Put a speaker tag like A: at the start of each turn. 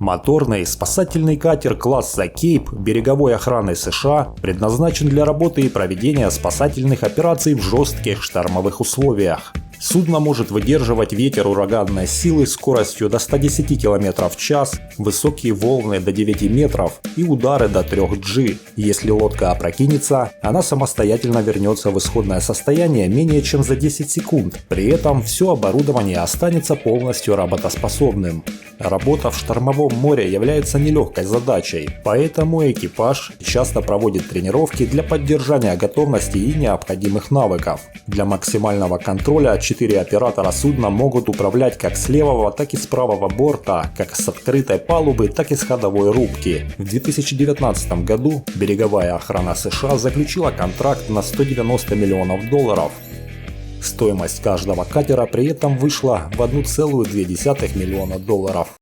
A: Моторный спасательный катер класса Кейп береговой охраны США предназначен для работы и проведения спасательных операций в жестких штормовых условиях. Судно может выдерживать ветер ураганной силы скоростью до 110 км в час, высокие волны до 9 метров и удары до 3G. Если лодка опрокинется, она самостоятельно вернется в исходное состояние менее чем за 10 секунд. При этом все оборудование останется полностью работоспособным. Работа в штормовом море является нелегкой задачей, поэтому экипаж часто проводит тренировки для поддержания готовности и необходимых навыков. Для максимального контроля 4 оператора судна могут управлять как с левого, так и с правого борта, как с открытой палубы, так и с ходовой рубки. В 2019 году береговая охрана США заключила контракт на $190 миллионов. Стоимость каждого катера при этом вышла в $1,2 миллиона.